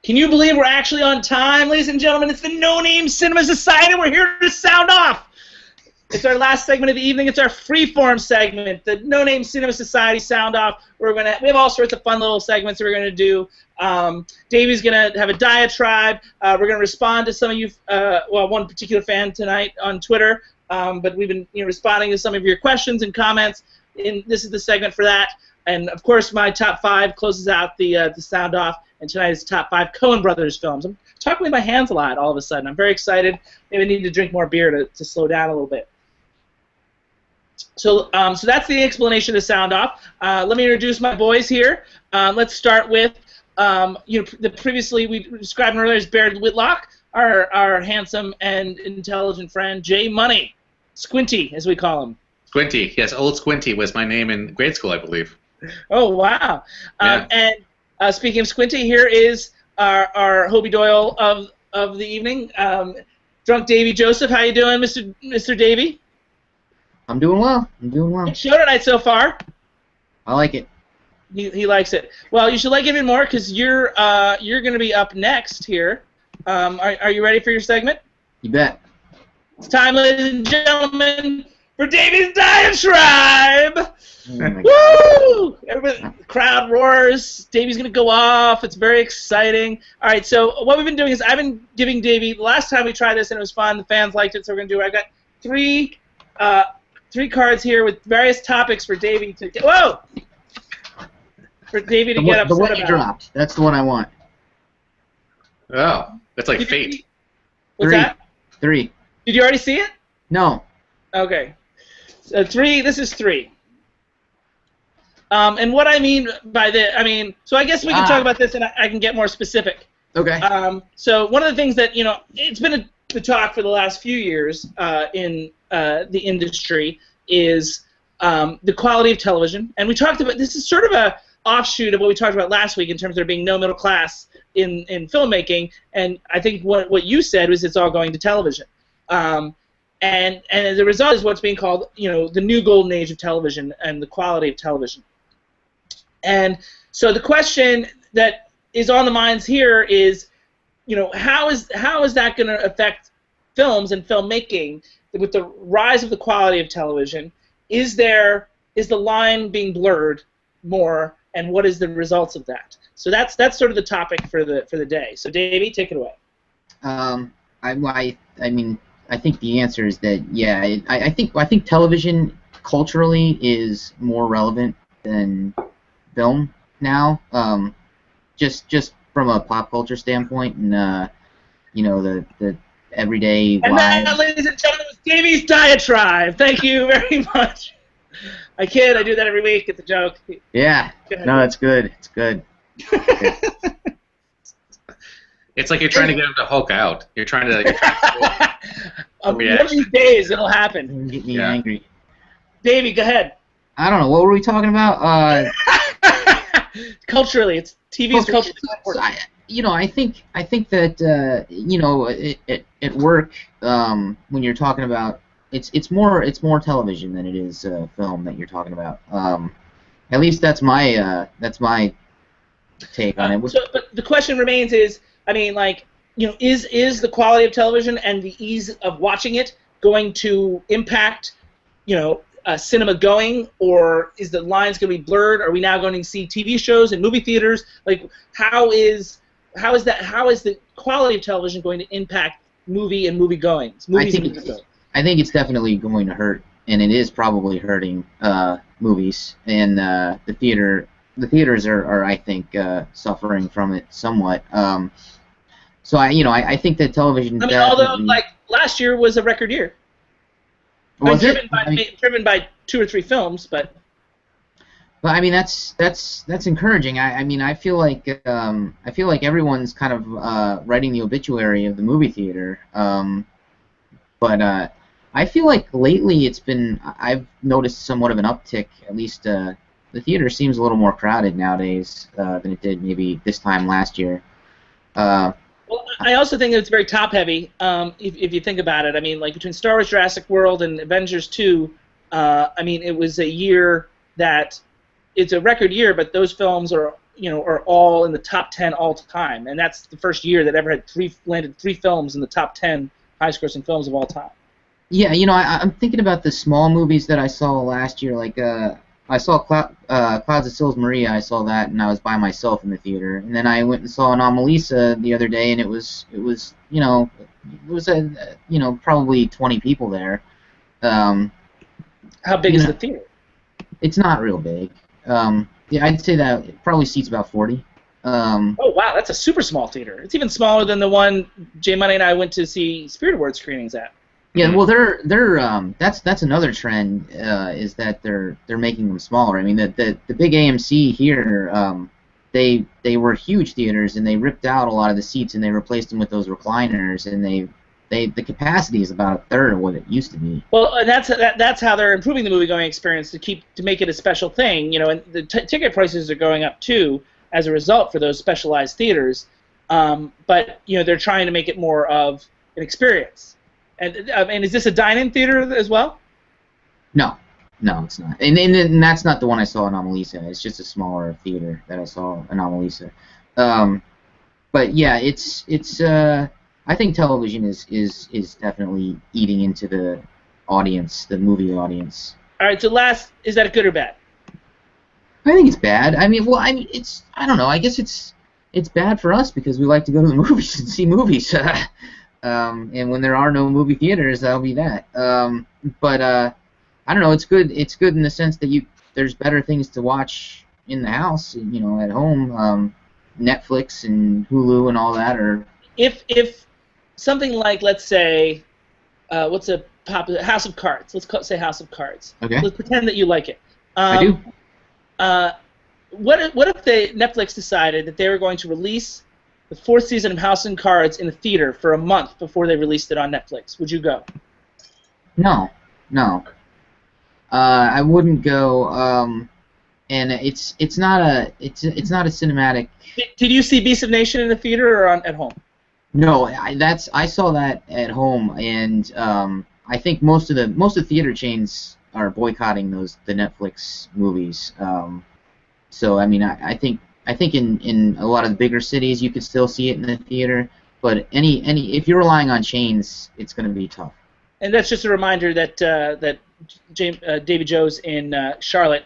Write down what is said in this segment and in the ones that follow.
Can you believe we're actually on time, ladies and gentlemen? It's the No Name Cinema Society. We're here to sound off. It's our last segment of the evening. It's our freeform segment, the No Name Cinema Society sound off. We have all sorts of fun little segments that we're gonna do. Davie's gonna have a diatribe. We're gonna respond to some of you, well, one particular fan tonight on Twitter. But we've been responding to some of your questions and comments. And this is the segment for that. And of course, my top 5 closes out the sound off. And tonight is top 5 Coen Brothers films. I'm talking with my hands a lot all of a sudden. I'm very excited. Maybe I need to drink more beer to slow down a little bit. So that's the explanation of the sound off. Let me introduce my boys here. Let's start with the previously we described him earlier as Baird Whitlock, our handsome and intelligent friend Jay Money, Squinty as we call him. Squinty, yes, Old Squinty was my name in grade school, I believe. Oh wow! Yeah. And speaking of Squinty, here is our Hobie Doyle of the evening, Drunk Davie Joseph. How you doing, Mr. Davie? I'm doing well. I'm doing well. Good show tonight so far. I like it. He likes it. Well, you should like it even more because you're going to be up next here. Are you ready for your segment? You bet. It's time, ladies and gentlemen, for Davie's diatribe. Woo! Everybody, the crowd roars. Davie's going to go off. It's very exciting. All right, so what we've been doing is I've been giving Davie, the last time we tried this and it was fun, the fans liked it, so we're going to do it. I've got three cards here with various topics for Davie to get. Whoa! For Davie to get upset the one about. you dropped. That's the one I want. Oh, that's like fate. What's that? 3. Did you already see it? No. Okay. So 3. This is 3. And what I mean by so I guess we can talk about this and I can get more specific. Okay. So one of the things that, it's been the talk for the last few years in the industry is the quality of television. And we talked about, this is sort of a offshoot of what we talked about last week in terms of there being no middle class in filmmaking. And I think what you said was it's all going to television. And as a result is what's being called, the new golden age of television and the quality of television. And so the question that is on the minds here is, how is that going to affect films and filmmaking with the rise of the quality of television? Is the line being blurred more, and what is the results of that? So that's sort of the topic for the day. So Davie, take it away. I think the answer is that yeah. I think television culturally is more relevant than film now. Just from a pop culture standpoint, and the everyday and lives. that, ladies and gentlemen, was Davie's diatribe. Thank you very much. I kid. I do that every week. It's a joke. Yeah. No, it's good. It's good. It's like you're trying to get him to Hulk out. You're trying to. One of these days it'll happen. Get me angry. Davie, go ahead. I don't know. What were we talking about? Culturally, it's TV's culturally important. I think that at work when you're talking about it's more television than it is film that you're talking about. At least that's my take on it. But the question remains is, is the quality of television and the ease of watching it going to impact, cinema going, or is the lines going to be blurred? Are we now going to see TV shows in movie theaters? Like, how is the quality of television going to impact movie and movie goings? I think it's definitely going to hurt, and it is probably hurting movies, and the theaters are I think suffering from it somewhat. So I think that television. Although last year was a record year. Driven by 2 or 3 films, but. Well, that's encouraging. I feel like everyone's kind of writing the obituary of the movie theater. But I feel like lately I've noticed somewhat of an uptick. At least the theater seems a little more crowded nowadays than it did maybe this time last year. Well, I also think that it's very top-heavy, if you think about it. Between Star Wars Jurassic World and Avengers 2, it was a year that it's a record year, but those films are are all in the top 10 all time, and that's the first year that ever had landed three films in the top 10 highest-grossing films of all time. Yeah, I'm thinking about the small movies that I saw last year. Like, I saw Clouds of Sils Maria. I saw that, and I was by myself in the theater. And then I went and saw Anomalisa the other day, and it was probably 20 people there. How big is the theater? It's not real big. Yeah, I'd say that it probably seats about 40. Oh wow, that's a super small theater. It's even smaller than the one Jay Money and I went to see Spirit Awards screenings at. Yeah, well, that's another trend, is that they're making them smaller. I mean, the big AMC here, they were huge theaters, and they ripped out a lot of the seats and they replaced them with those recliners, and the capacity is about a third of what it used to be. Well, and that's how they're improving the movie-going experience to make it a special thing. And the ticket prices are going up too as a result for those specialized theaters. But they're trying to make it more of an experience. And is this a dine-in theater as well? No, it's not. And that's not the one I saw in Anomalisa. It's just a smaller theater that I saw in Anomalisa. But yeah, it's I think television is definitely eating into the audience, the movie audience. All right, so is that good or bad? I think it's bad. I don't know. I guess it's bad for us because we like to go to the movies and see movies. And when there are no movie theaters, that'll be that. But I don't know. It's good. It's good in the sense that there's better things to watch in the house, at home. Netflix and Hulu and all that are. If something like, let's say, what's a popular House of Cards? Let's say House of Cards. Okay. Let's pretend that you like it. I do. What if Netflix decided that they were going to release the fourth season of House of Cards in the theater for a month before they released it on Netflix? Would you go? No. I wouldn't go. And it's not a cinematic. Did you see Beast of Nation in the theater or at home? No, I saw that at home, and I think most of the theater chains are boycotting the Netflix movies. So I mean, I think in a lot of the bigger cities you could still see it in the theater, but if you're relying on chains, it's going to be tough. And that's just a reminder that Davie Joe's in Charlotte.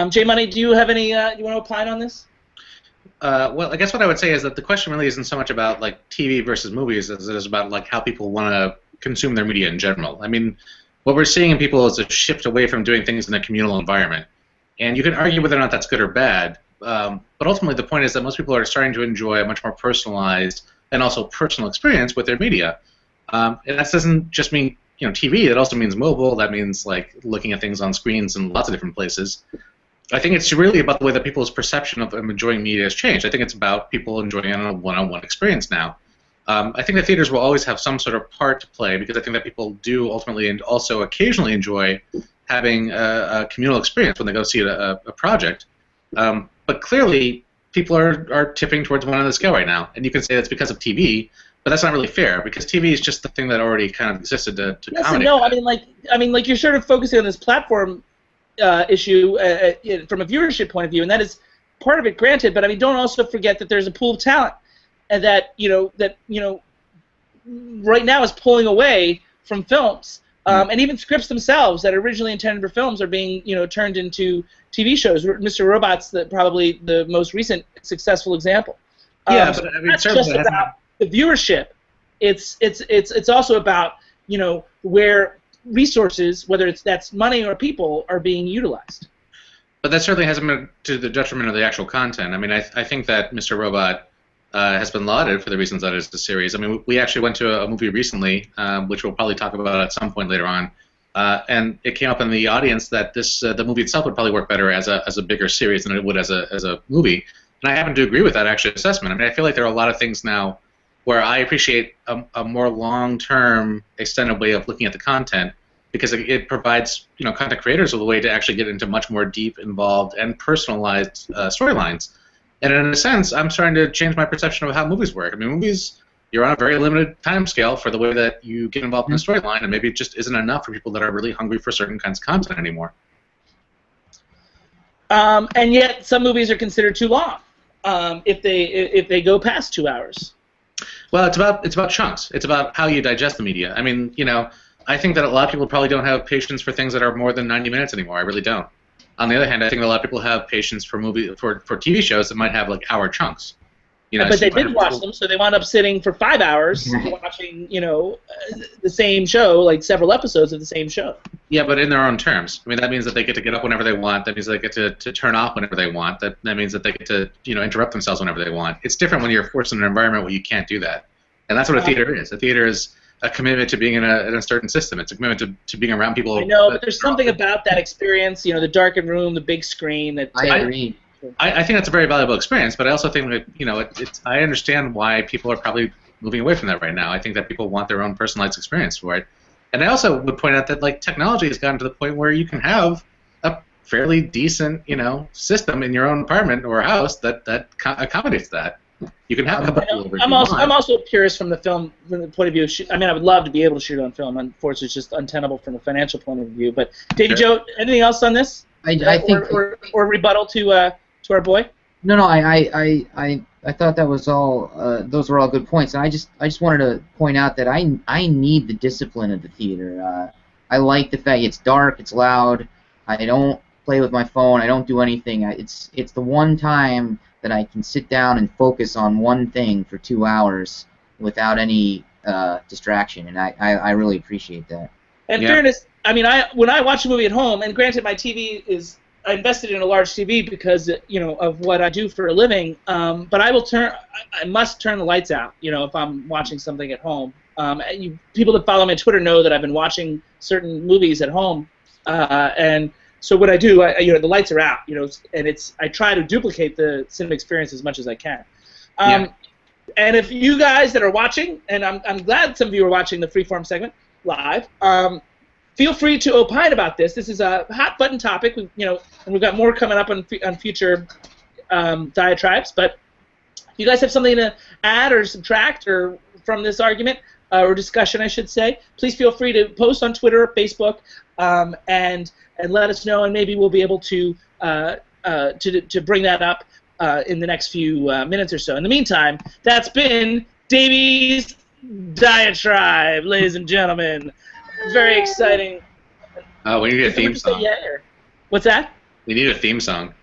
Jay Money, do you have any? Do you want to opine on this? Well, I guess what I would say is that the question really isn't so much about like TV versus movies as it is about like how people want to consume their media in general. I mean, what we're seeing in people is a shift away from doing things in a communal environment, and you can argue whether or not that's good or bad. But ultimately, the point is that most people are starting to enjoy a much more personalized and also personal experience with their media, and that doesn't just mean TV. It also means mobile. That means like looking at things on screens in lots of different places. I think it's really about the way that people's perception of enjoying media has changed. I think it's about people enjoying it on a one-on-one experience now. I think that theaters will always have some sort of part to play because I think that people do ultimately and also occasionally enjoy having a communal experience when they go see a project. But clearly, people are tipping towards one end of the scale right now, and you can say that's because of TV, but that's not really fair because TV is just the thing that already kind of existed to accommodate. No, I mean, like you're sort of focusing on this platform issue from a viewership point of view, and that is part of it, granted. But I mean, don't also forget that there's a pool of talent, and that right now is pulling away from films, and even scripts themselves that are originally intended for films are being turned into TV shows. Mr. Robot's probably the most recent successful example. Yeah, so but I mean, it's not just about the viewership. It's also about where resources, whether that's money or people, are being utilized. But that certainly hasn't been to the detriment of the actual content. I mean, I think that Mr. Robot has been lauded for the reasons that it's a series. I mean, we actually went to a movie recently, which we'll probably talk about at some point later on, and it came up in the audience that the movie itself would probably work better as a bigger series than it would as a movie. And I happen to agree with that actual assessment. I mean, I feel like there are a lot of things now where I appreciate a more long-term, extended way of looking at the content because it provides content creators with a way to actually get into much more deep, involved, and personalized storylines. And in a sense, I'm starting to change my perception of how movies work. I mean, movies, you're on a very limited time scale for the way that you get involved in a storyline, and maybe it just isn't enough for people that are really hungry for certain kinds of content anymore. And yet, some movies are considered too long. if they go past 2 hours? Well, it's about chunks. It's about how you digest the media. I mean, I think that a lot of people probably don't have patience for things that are more than 90 minutes anymore. I really don't. On the other hand, I think a lot of people have patience for TV shows that might have like hour chunks. But they did watch them, so they wound up sitting for 5 hours watching, the same show, like several episodes of the same show. Yeah, but in their own terms. I mean, that means that they get to get up whenever they want. That means they get to turn off whenever they want. That means that they get to, interrupt themselves whenever they want. It's different when you're forced in an environment where you can't do that. And that's what a theater is. A theater is a commitment to being in a certain system. It's a commitment to being around people. I know, but there's something about that experience, the darkened room, the big screen. I agree. I think that's a very valuable experience, but I also think that I understand why people are probably moving away from that right now. I think that people want their own personalized experience for it, and I also would point out that like technology has gotten to the point where you can have a fairly decent system in your own apartment or house that accommodates that. You can have a couple of I'm also curious from the point of view. I mean, I would love to be able to shoot on film. Unfortunately, it's just untenable from a financial point of view. But Davie, Sure. Joe, anything else on this? I think or rebuttal to our boy? No, I thought that was all. Those were all good points, and I just wanted to point out that I need the discipline of the theater. I like the fact it's dark, it's loud. I don't play with my phone. I don't do anything. It's the one time that I can sit down and focus on one thing for 2 hours without any distraction, and I really appreciate that. In fairness, I mean, when I watch a movie at home, and granted, my TV is. I invested in a large TV because of what I do for a living. But I must turn the lights out. If I'm watching something at home. People that follow me on Twitter know that I've been watching certain movies at home, and so what I do, the lights are out. And I try to duplicate the cinema experience as much as I can. And if you guys that are watching, and I'm glad some of you are watching the Freeform segment live. Feel free to opine about this. This is a hot button topic, and we've got more coming up on future diatribes. But if you guys have something to add or subtract or from this argument or discussion, I should say, please feel free to post on Twitter or Facebook and let us know, and maybe we'll be able to bring that up in the next few minutes or so. In the meantime, that's been Davie's Diatribe, ladies and gentlemen. Very exciting. Oh, we need a theme song. What's that? We need a theme song.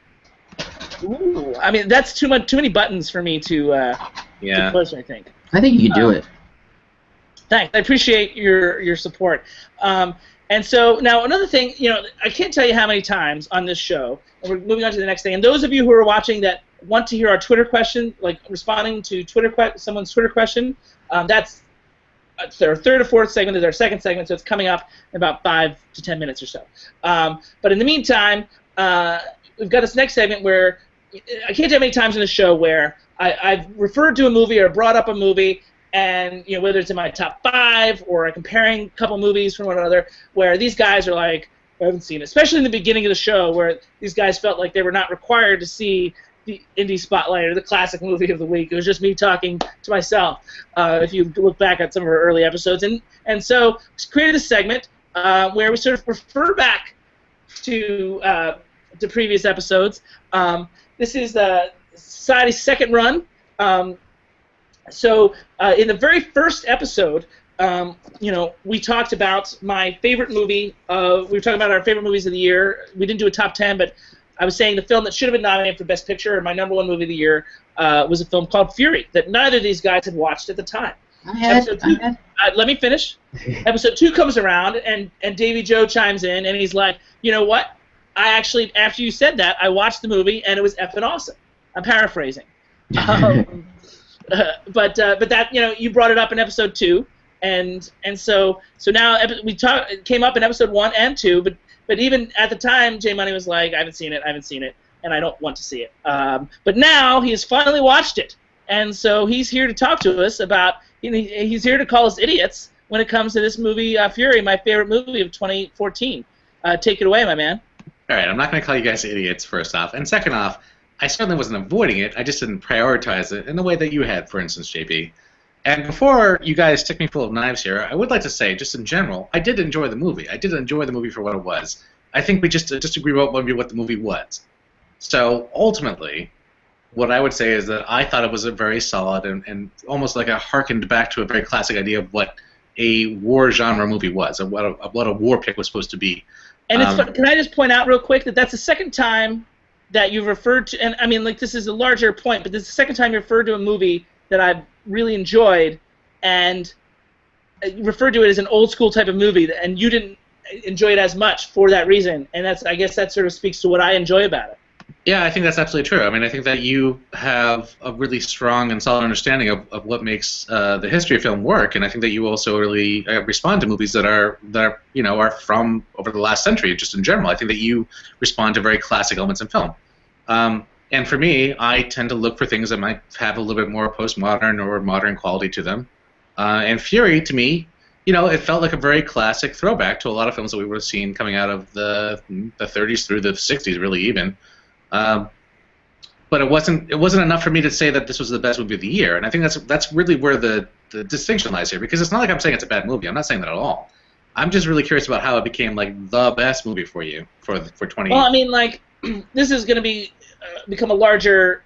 Ooh, I mean that's too many buttons for me to push. I think. I think you can do it. Thanks. I appreciate your support. And so now another thing, I can't tell you how many times on this show, and we're moving on to the next thing. And those of you who are watching that want to hear our Twitter question, like responding to someone's Twitter question, that's our third or fourth segment is our second segment, so it's coming up in about 5 to 10 minutes or so. But in the meantime, we've got this next segment where I can't tell you how many times in the show where I've referred to a movie or brought up a movie, and whether it's in my top 5 or I'm comparing a couple movies from one another, where these guys are like, I haven't seen it. Especially in the beginning of the show, where these guys felt like they were not required to see the Indie Spotlight or the classic movie of the week. It was just me talking to myself. If you look back at some of our early episodes, and so we created a segment where we sort of refer back to previous episodes. This is the Society's second run. So in the very first episode, we talked about my favorite movie. We were talking about our favorite movies of the year. We didn't do a top 10, but I was saying the film that should have been nominated for Best Picture and my #1 movie of the year was a film called Fury that neither of these guys had watched at the time. Let me finish. Episode 2 comes around, and Davie Joe chimes in, and he's like, you know what? I actually, after you said that, I watched the movie, and it was effing awesome. I'm paraphrasing. But that, you brought it up in episode 2, and so now it came up in episode 1 and 2, but even at the time, J Money was like, I haven't seen it, and I don't want to see it. But now he has finally watched it, and so he's here to talk to us about. He's here to call us idiots when it comes to this movie, Fury, my favorite movie of 2014. Take it away, my man. All right, I'm not going to call you guys idiots, first off. And second off, I certainly wasn't avoiding it. I just didn't prioritize it in the way that you had, for instance, JP. And before you guys stick me full of knives here, I would like to say, just in general, I did enjoy the movie. I did enjoy the movie for what it was. I think we just disagree about what the movie was. So ultimately, what I would say is that I thought it was a very solid and almost like a harkened back to a very classic idea of what a war genre movie was, of what a war pick was supposed to be. And can I just point out real quick that that's the second time that you've referred to, and I mean, like, this is a larger point, but this is the second time you referred to a movie that I've really enjoyed, and you referred to it as an old school type of movie, and you didn't enjoy it as much for that reason, and I guess that sort of speaks to what I enjoy about it. Yeah, I think that's absolutely true. I mean, I think that you have a really strong and solid understanding of what makes the history of film work, and I think that you also really respond to movies that are from over the last century, just in general. I think that you respond to very classic elements in film. And for me, I tend to look for things that might have a little bit more postmodern or modern quality to them. And Fury, to me, it felt like a very classic throwback to a lot of films that we would have seen coming out of the 30s through the 60s, really even. But it wasn't enough for me to say that this was the best movie of the year, and I think that's really where the distinction lies here, because it's not like I'm saying it's a bad movie. I'm not saying that at all. I'm just really curious about how it became like the best movie for you for 20. Well, I mean, like, this is going to become a larger,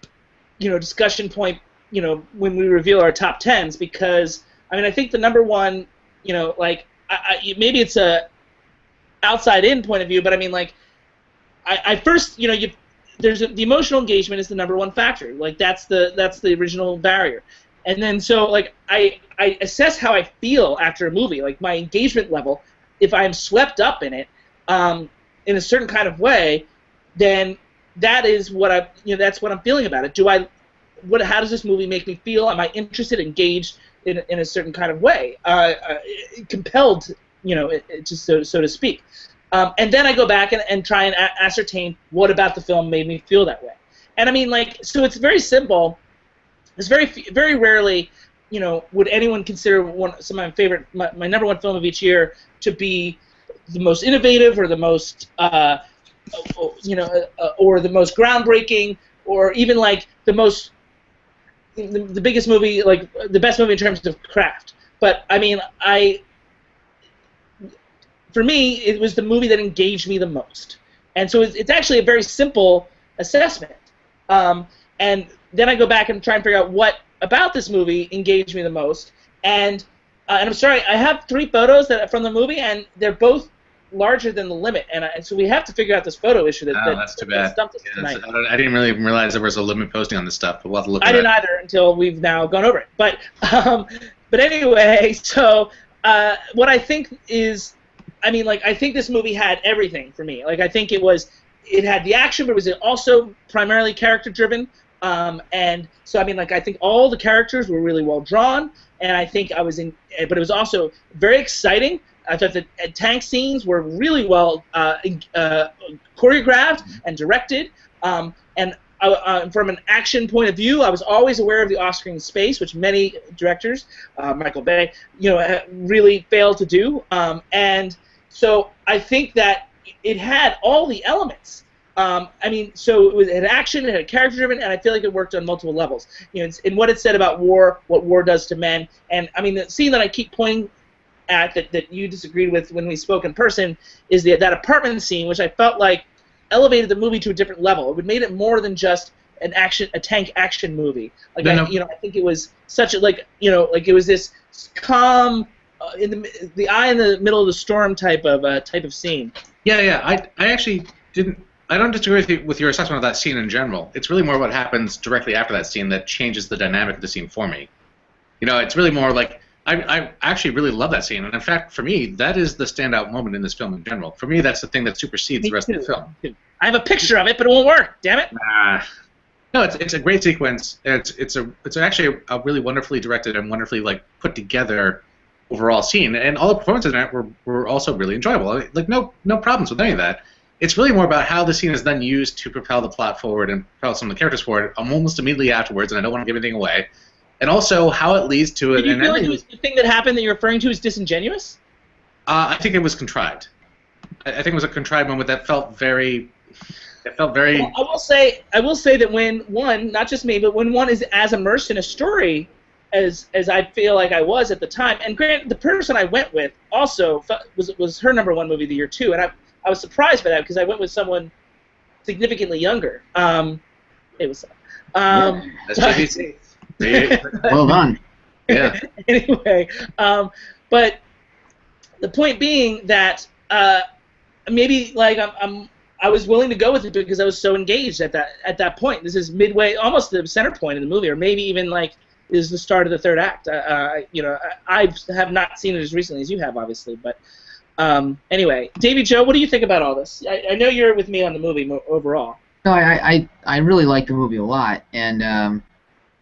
discussion point, when we reveal our top tens, because I mean, I think the number one, maybe it's a outside-in point of view, but I mean, like, I first, the emotional engagement is the number one factor. Like, that's the original barrier. And then so, like, I assess how I feel after a movie, like my engagement level. If I'm swept up in it, in a certain kind of way, then that is what that's what I'm feeling about it. How does this movie make me feel? Am I interested, engaged in a certain kind of way, compelled, just so to speak. And then I go back and try and ascertain what about the film made me feel that way. And I mean, like, so it's very simple. It's very rarely, would anyone consider some of my number one film of each year to be the most innovative or the most, or the most groundbreaking, or even like the biggest movie, like the best movie in terms of craft. But I mean, for me, it was the movie that engaged me the most. And so it's actually a very simple assessment. And then I go back and try and figure out what about this movie engaged me the most. And I'm sorry, I have 3 photos from the movie, and they're both larger than the limit. And so we have to figure out this photo issue that's too bad. Stumped us tonight. I didn't really realize there was a limit posting on this stuff, but we'll have to look at it. I didn't either until we've now gone over it. But anyway, so what I think is, I mean, like, I think this movie had everything for me. Like, I think it had the action, but it was also primarily character-driven. And so, I mean, like, I think all the characters were really well drawn, and I think but it was also very exciting. I thought the tank scenes were really well choreographed and directed. And from an action point of view, I was always aware of the off-screen space, which many directors, Michael Bay, really failed to do. And so I think that it had all the elements. I mean, so it had action, it had character-driven, and I feel like it worked on multiple levels. In what it said about war, what war does to men, and I mean, the scene that I keep pointing at that you disagreed with when we spoke in person is that apartment scene, which I felt like elevated the movie to a different level. It made it more than just a tank action movie. Like, I think it was such like it was this calm, in the eye in the middle of the storm type of scene. Yeah. I actually didn't. I don't disagree with your assessment of that scene in general. It's really more what happens directly after that scene that changes the dynamic of the scene for me. It's really more like I actually really love that scene, and in fact, for me, that is the standout moment in this film in general. For me, that's the thing that supersedes the rest of the film. I have a picture of it, but it won't work. Damn it! No, it's a great sequence. It's actually a really wonderfully directed and wonderfully put together overall scene, and all the performances in it were also really enjoyable. Like no problems with any of that. It's really more about how the scene is then used to propel the plot forward and propel some of the characters forward almost immediately afterwards, and I don't want to give anything away. And also how it leads to Did you feel like the thing that happened that you're referring to is disingenuous? I think it was contrived. I think it was a contrived moment that felt very. It felt very. Well, I will say that when one, not just me, but when one is as immersed in a story as I feel like I was at the time, and granted, the person I went with also was her number one movie of the year too, and I was surprised by that because I went with someone significantly younger. It was. That's JVC. Well done. Yeah. Anyway, but the point being that maybe like I was willing to go with it because I was so engaged at that point. This is midway, almost the center point of the movie, or maybe even like is the start of the third act. You know, I have not seen it as recently as you have, obviously, but anyway, Davie, Joe, what do you think about all this? I know you're with me on the movie overall. No, I really like the movie a lot, and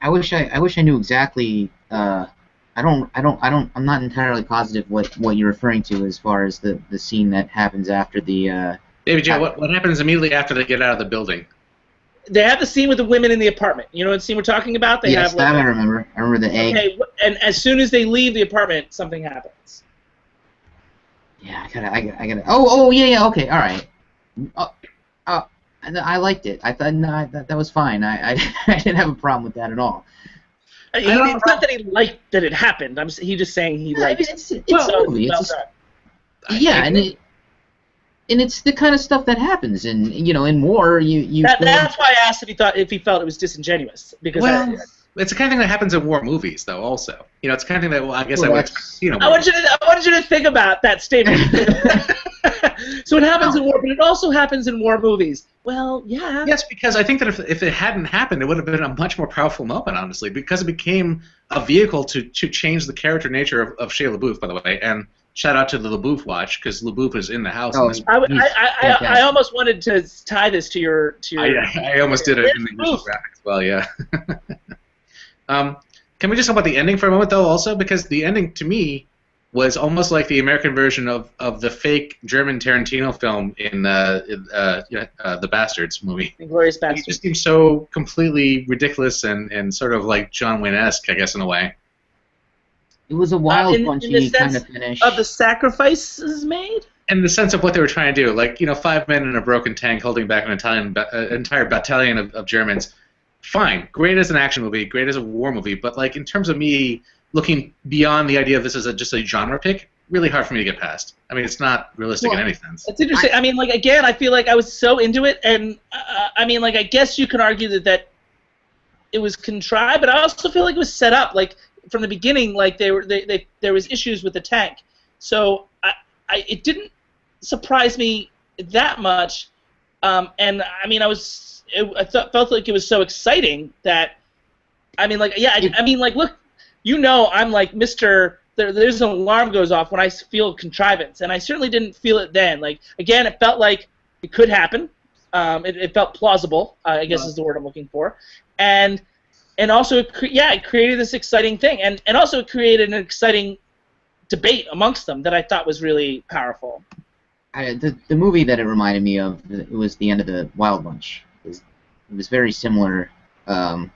I wish I knew exactly. I'm not entirely positive what you're referring to as far as the scene that happens after the. David Joe, what happens immediately after they get out of the building? They have the scene with the women in the apartment. You know what scene we're talking about? Yes, that I remember. I remember the egg. Okay, and as soon as they leave the apartment, something happens. Yeah, I gotta. Oh, yeah, okay, all right. I liked it. I thought that was fine. I didn't have a problem with that at all. It's not that he liked that it happened. He's just saying he liked. I mean, it's a movie. And it's the kind of stuff that happens, and in war, That's why I asked if he felt it was disingenuous, because it's the kind of thing that happens in war movies, though. Also, it's the kind of thing that I guess I would expect. I wanted you to think about that statement. So it happens in war, but it also happens in war movies. Well, yeah. Yes, because I think that if it hadn't happened, it would have been a much more powerful moment, honestly, because it became a vehicle to change the character nature of Shia LaBeouf, by the way, and. Shout out to the LaBeouf watch, because LaBeouf is in the house. Oh, I almost wanted to tie this to your. I almost did it in the initial graphics. Well, yeah. Can we just talk about the ending for a moment, though, also? Because the ending, to me, was almost like the American version of the fake German Tarantino film in the Bastards movie. Inglourious Bastards. It just seems so completely ridiculous and sort of like John Wayne-esque, I guess, in a way. It was a wild, punchy kind of finish. Of the sacrifices made? In the sense of what they were trying to do. Like, 5 men in a broken tank holding back an entire battalion of Germans. Fine. Great as an action movie. Great as a war movie. But, like, in terms of me looking beyond the idea of this as just a genre pick, really hard for me to get past. I mean, it's not realistic in any sense. It's interesting. I mean, like, again, I feel like I was so into it. And, I mean, like, I guess you can argue that it was contrived. But I also feel like it was set up. Like, from the beginning, like there was issues with the tank, so it didn't surprise me that much, and I mean felt like it was so exciting that, I mean, like, yeah, I mean, like, look, I'm like Mr. There's an alarm goes off when I feel contrivance, and I certainly didn't feel it then. Like, again, it felt like it could happen. It felt plausible, I guess is the word I'm looking for, and also, it created this exciting thing, and also it created an exciting debate amongst them that I thought was really powerful. The movie that it reminded me of, it was the end of the Wild Bunch. It was very similar, kind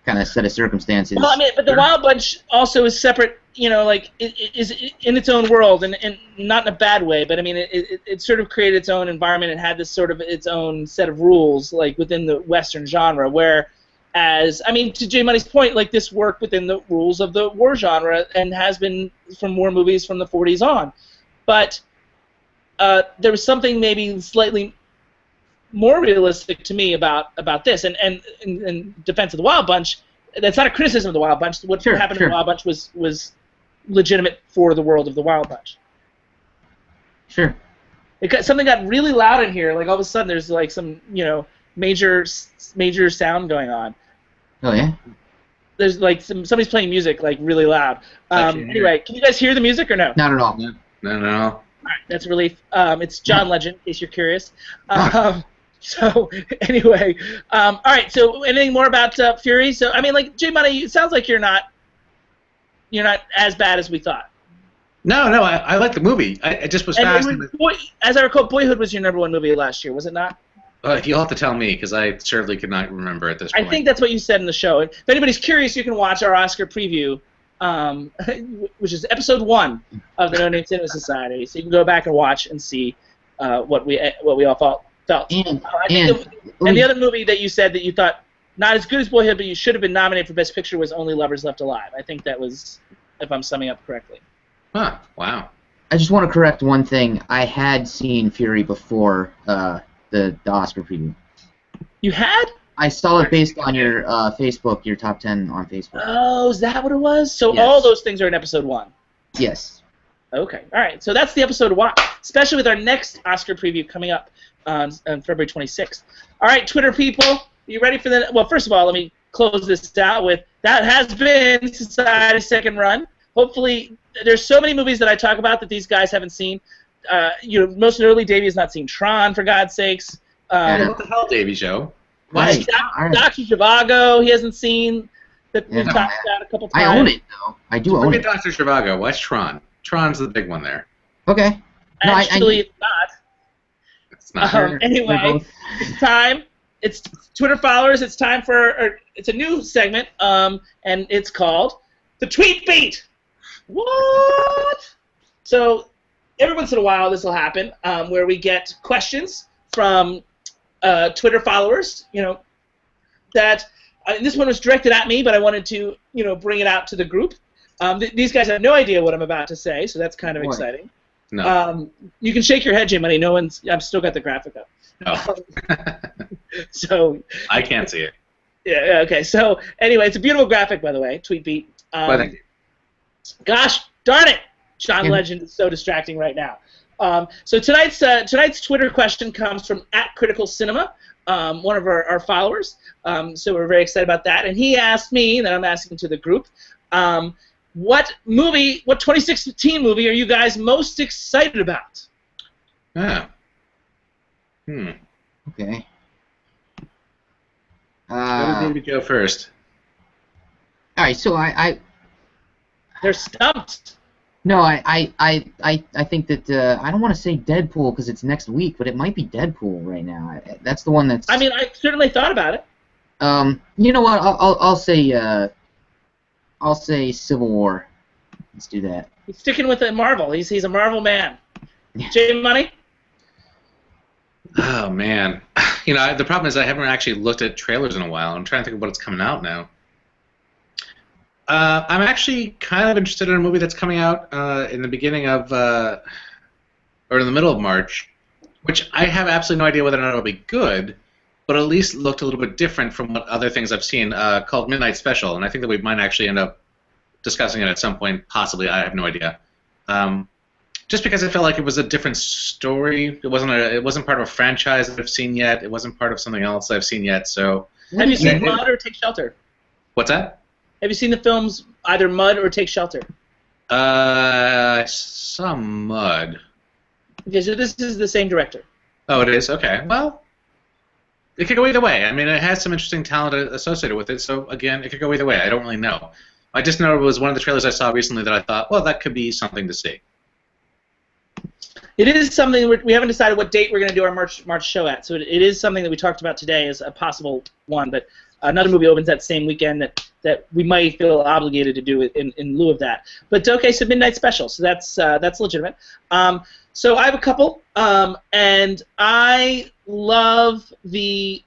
of set of circumstances. Well, I mean, but the Wild Bunch also is separate, like it is in its own world, and not in a bad way. But I mean, it sort of created its own environment and had this sort of its own set of rules, like within the Western genre, where. I mean, to J Money's point, like, this worked within the rules of the war genre and has been from war movies from the 40s on. But there was something maybe slightly more realistic to me about this. And in defense of the Wild Bunch, that's not a criticism of the Wild Bunch. What happened in the Wild Bunch was legitimate for the world of the Wild Bunch. Sure. Something got really loud in here. Like, all of a sudden, there's like some, major sound going on. Oh, yeah? There's like somebody's playing music like really loud. Anyway, can you guys hear the music or no? Not at all. No. All right, that's a relief. It's John Legend, in case you're curious. So anyway, all right. So anything more about Fury? So I mean, like, J Money, it sounds like you're not as bad as we thought. No, I like the movie. I just was fascinated. As I recall, Boyhood was your #1 movie last year, was it not? You'll have to tell me, because I certainly could not remember at this point. I think that's what you said in the show. If anybody's curious, you can watch our Oscar preview, which is episode 1 of the No Name Cinema Society. So you can go back and watch and see what we all felt. And the other movie that you said that you thought not as good as Boyhood, but you should have been nominated for Best Picture was Only Lovers Left Alive. I think that was, if I'm summing up correctly. Huh. Wow. I just want to correct one thing. I had seen Fury before the Oscar preview. You had? I saw it based on your Facebook, your top 10 on Facebook. Oh, is that what it was? So Yes. all those things are in episode 1. Yes. Okay. All right. So that's the episode 1, especially with our next Oscar preview coming up on February 26th. All right, Twitter people, you ready for the? Well, first of all, let me close this out with that has been Society's Second Run. Hopefully, there's so many movies that I talk about that these guys haven't seen. Most notably, Davie has not seen Tron, for God's sakes. What the hell, Davie Joe? Right. Dr. Zhivago, he hasn't seen. That we talked about a couple times. I own it, though. I do own it. Forget Dr. Zhivago. Watch Tron. Tron's the big one there. Okay. No, Actually, it's not. It's not. Anyway, it's time. It's Twitter followers. It's time for it's a new segment, and it's called the Tweet Beat. What? So every once in a while, this will happen, where we get questions from Twitter followers. That this one was directed at me, but I wanted to bring it out to the group. These guys have no idea what I'm about to say, so that's kind of exciting. No. You can shake your head, Jim, honey. I've still got the graphic up. Oh. So I can't see it. Yeah. Okay. So anyway, it's a beautiful graphic, by the way. Tweet Beat. Gosh darn it, John Legend is so distracting right now. So tonight's Twitter question comes from @CriticalCinema, one of our followers. So we're very excited about that. And he asked me, and then I'm asking to the group, what 2016 movie are you guys most excited about? Okay. Let Davie go first. All right, so They're stumped. No, I think that I don't want to say Deadpool because it's next week, but it might be Deadpool right now. That's the one that's. I mean, I certainly thought about it. You know what? I'll say Civil War. Let's do that. He's sticking with the Marvel. He's a Marvel man. Jay Money. Oh man, the problem is I haven't actually looked at trailers in a while. I'm trying to think of what's coming out now. I'm actually kind of interested in a movie that's coming out in the beginning of, or in the middle of March, which I have absolutely no idea whether or not it'll be good, but at least looked a little bit different from what other things I've seen, called Midnight Special, and I think that we might actually end up discussing it at some point, possibly. I have no idea. Just because I felt like it was a different story. It wasn't part of a franchise that I've seen yet. It wasn't part of something else I've seen yet. So. Have you seen Mud or Take Shelter? What's that? Have you seen the films either Mud or Take Shelter? Some Mud. Okay, so this is the same director. Oh, it is? Okay. Well, it could go either way. I mean, it has some interesting talent associated with it, so, again, it could go either way. I don't really know. I just know it was one of the trailers I saw recently that I thought, well, that could be something to see. It is something we haven't decided what date we're going to do our March show at, so it is something that we talked about today as a possible one, but another movie opens that same weekend that we might feel obligated to do in lieu of that. But okay, so Midnight Special, so that's legitimate. So I have a couple, and I love the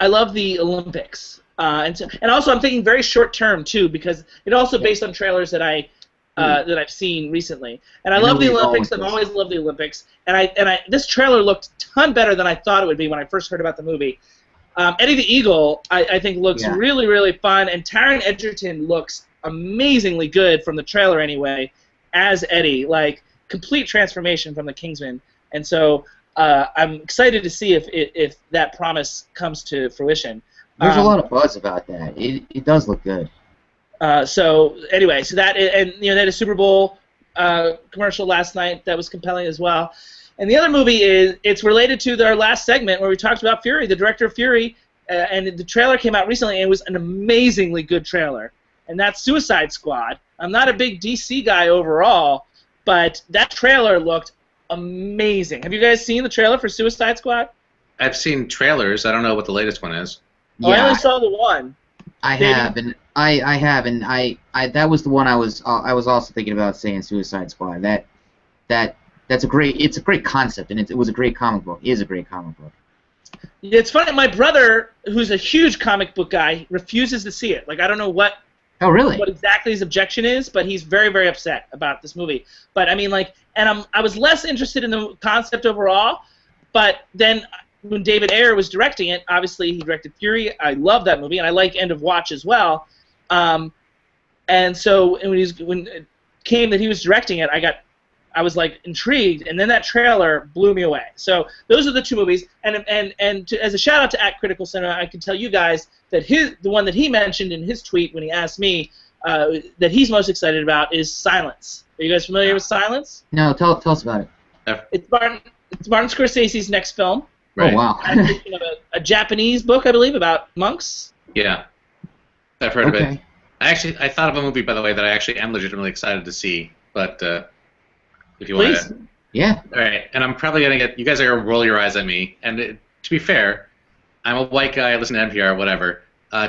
Olympics, and also I'm thinking very short term too, because it also based on trailers that that I've seen recently. And I love the Olympics. I've always loved the Olympics. And this trailer looked a ton better than I thought it would be when I first heard about the movie. Eddie the Eagle, I think, looks really, really fun. And Taron Egerton looks amazingly good from the trailer anyway as Eddie. Like, complete transformation from the Kingsman. And so I'm excited to see if that promise comes to fruition. There's a lot of buzz about that. It does look good. So anyway, so that, and they had a Super Bowl commercial last night that was compelling as well. And the other movie it's related to our last segment where we talked about Fury, the director of Fury, and the trailer came out recently, and it was an amazingly good trailer. And that's Suicide Squad. I'm not a big DC guy overall, but that trailer looked amazing. Have you guys seen the trailer for Suicide Squad? I've seen trailers. I don't know what the latest one is. Oh, yeah, I only saw the one. I have, and I have, and I that was the one I was also thinking about saying Suicide Squad. It's a great concept, and it was a great comic book. It is a great comic book. It's funny. My brother, who's a huge comic book guy, refuses to see it. Like, I don't know what. Oh, really? What exactly his objection is, but he's very, very upset about this movie. But I mean, like, and I was less interested in the concept overall, but then when David Ayer was directing it, obviously he directed Fury. I love that movie, and I like End of Watch as well. And so when it came that he was directing it, I was like intrigued, and then that trailer blew me away. So those are the two movies, and as a shout out to Critical Cinema, I can tell you guys that the one that he mentioned in his tweet when he asked me that he's most excited about is Silence. Are you guys familiar with Silence? No, tell us about it. It's Martin Scorsese's next film. Right. Oh wow! A Japanese book, I believe, about monks. Yeah, I've heard of it. I thought of a movie, by the way, that I actually am legitimately excited to see. But if you want to, yeah. All right, and I'm probably gonna get you guys are gonna roll your eyes at me. And to be fair, I'm a white guy. I listen to NPR, whatever.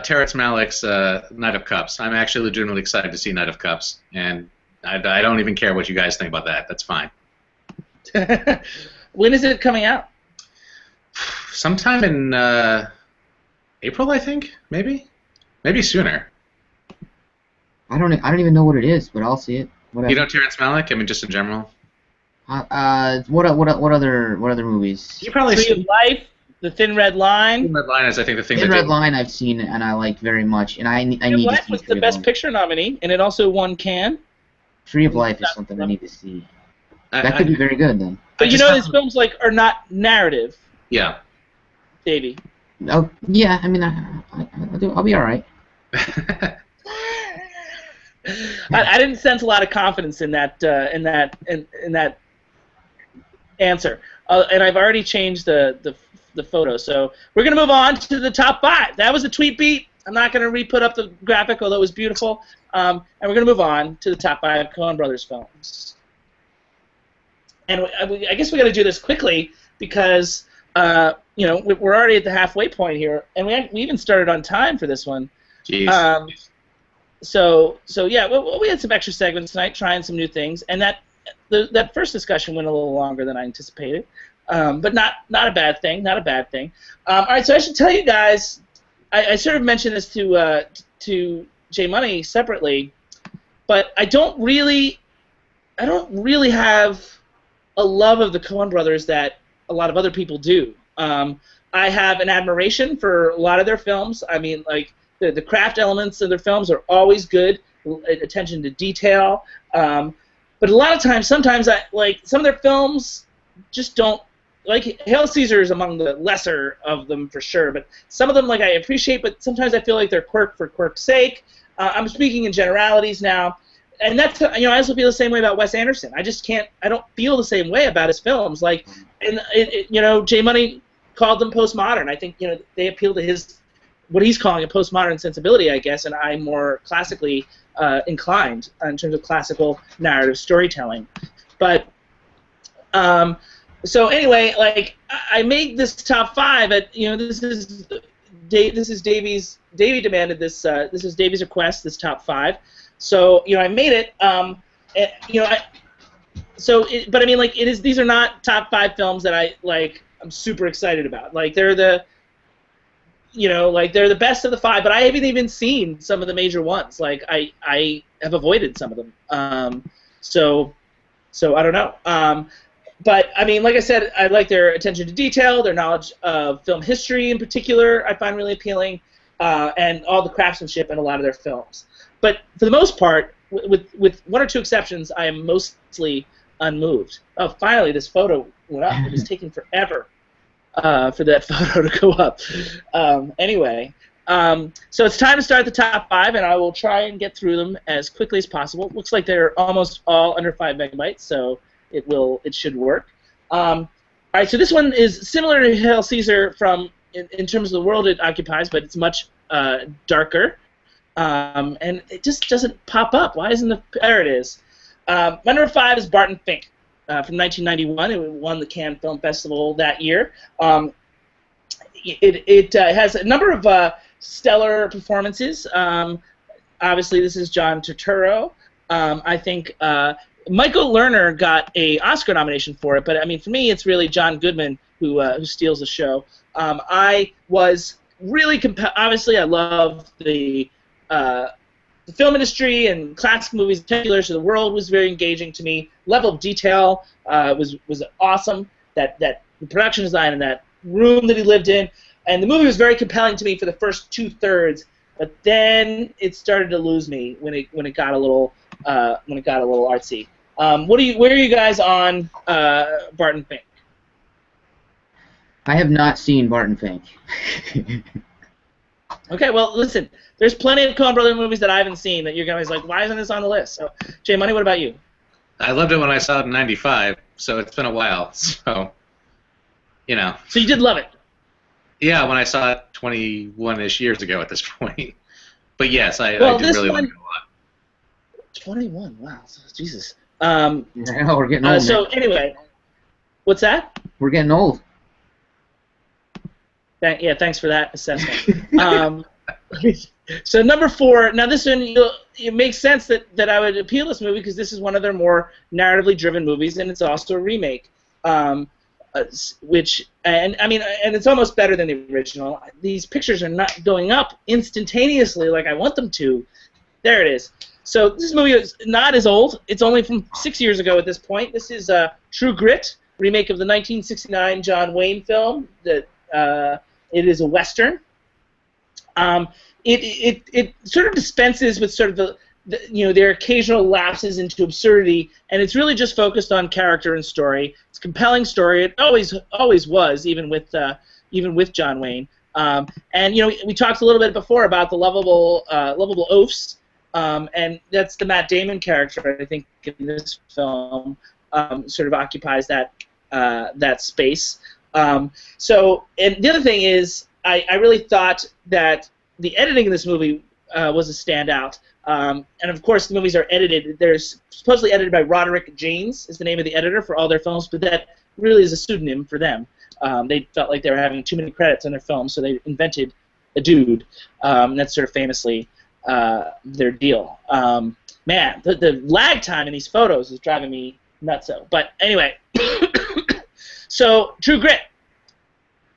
Terrence Malick's Knight of Cups. I'm actually legitimately excited to see Knight of Cups, and I don't even care what you guys think about that. That's fine. When is it coming out? Sometime in April, I think. Maybe sooner. I don't even know what it is, but I'll see it. Whatever. You know Terrence Malick? I mean, just in general. What other movies? You probably Tree of Life, The Thin Red Line. Thin Red Line is, I think, the thing. Thin Red Line I've seen and I like very much, and I need to see. Life was the Best Picture nominee, and it also won Cannes. Tree of Life is something I need to see. That could be very good then. But you know, these films are not narrative. Yeah. Davie. Oh yeah, I mean, I'll be all right. I didn't sense a lot of confidence in that answer, and I've already changed the photo. So we're gonna move on to the top 5. That was the tweet beat. I'm not gonna re-put up the graphic, although it was beautiful. And we're gonna move on to the top 5 Coen Brothers films. And I guess we got to do this quickly because we're already at the halfway point here, and we even started on time for this one. Jeez. So yeah, we had some extra segments tonight, trying some new things, and that first discussion went a little longer than I anticipated, but not a bad thing. Not a bad thing. All right, so I should tell you guys, I sort of mentioned this to J Money separately, but I don't really have a love of the Coen Brothers that a lot of other people do. I have an admiration for a lot of their films. I mean, like the craft elements of their films are always good, attention to detail. But a lot of times, sometimes some of their films just don't. Like Hail Caesar is among the lesser of them for sure, but some of them I appreciate, but sometimes I feel like they're quirk for quirk's sake. I'm speaking in generalities now. And that's I also feel the same way about Wes Anderson. I just can't. I don't feel the same way about his films. J Money called them postmodern. I think they appeal to what he's calling a postmodern sensibility, I guess, and I'm more classically inclined in terms of classical narrative storytelling. But so anyway, I made this top 5. This is Davie demanded this. This is Davie's request. This top 5. So I made it. But I mean, it is. These are not top 5 films that I'm super excited about. They're the best of the 5. But I haven't even seen some of the major ones. I have avoided some of them. So I don't know. But I mean, like I said, I like their attention to detail, their knowledge of film history in particular. I find really appealing, and all the craftsmanship in a lot of their films. But for the most part, with one or two exceptions, I am mostly unmoved. Oh, finally, this photo went up. It was taking forever for that photo to go up. Anyway, so it's time to start the top 5, and I will try and get through them as quickly as possible. Looks like they're almost all under 5 megabytes, so it should work. All right, so this one is similar to Hail Caesar in terms of the world it occupies, but it's much darker. And it just doesn't pop up. Why isn't there it is. My number 5 is Barton Fink from 1991. It won the Cannes Film Festival that year. It has a number of stellar performances. Obviously, this is John Turturro. I think Michael Lerner got an Oscar nomination for it, but I mean, for me, it's really John Goodman who steals the show. I was really obviously, I love the film industry and classic movies in particular, so the world was very engaging to me. Level of detail was awesome. That the production design and that room that he lived in, and the movie was very compelling to me for the first 2/3, but then it started to lose me when it got a little artsy. Where are you guys on Barton Fink? I have not seen Barton Fink. Okay, well, listen, there's plenty of Coen Brothers movies that I haven't seen that you're guys like, why isn't this on the list? So, Jay Money, what about you? I loved it when I saw it in '95, so it's been a while. So, So you did love it. Yeah, when I saw it 21-ish years ago at this point. But yes, I did really like it a lot. 21, wow, Jesus. No, we're getting old. So anyway, what's that? We're getting old. Yeah, thanks for that assessment. So number 4. Now this one, it makes sense that I would appeal this movie because this is one of their more narratively driven movies, and it's also a remake. Which and it's almost better than the original. These pictures are not going up instantaneously like I want them to. There it is. So this movie is not as old. It's only from 6 years ago at this point. This is True Grit, remake of the 1969 John Wayne film. That it is a western. It sort of dispenses with sort of their occasional lapses into absurdity, and it's really just focused on character and story. It's a compelling story. It always was, even with John Wayne. And we talked a little bit before about the lovable oafs, and that's the Matt Damon character. I think in this film sort of occupies that space. So, and the other thing is, I really thought that the editing in this movie was a standout. And of course, the movies are edited. They're supposedly edited by Roderick James, is the name of the editor for all their films, but that really is a pseudonym for them. They felt like they were having too many credits on their films, so they invented a dude. That's sort of famously their deal. Man, the lag time in these photos is driving me nutso. But anyway, so True Grit,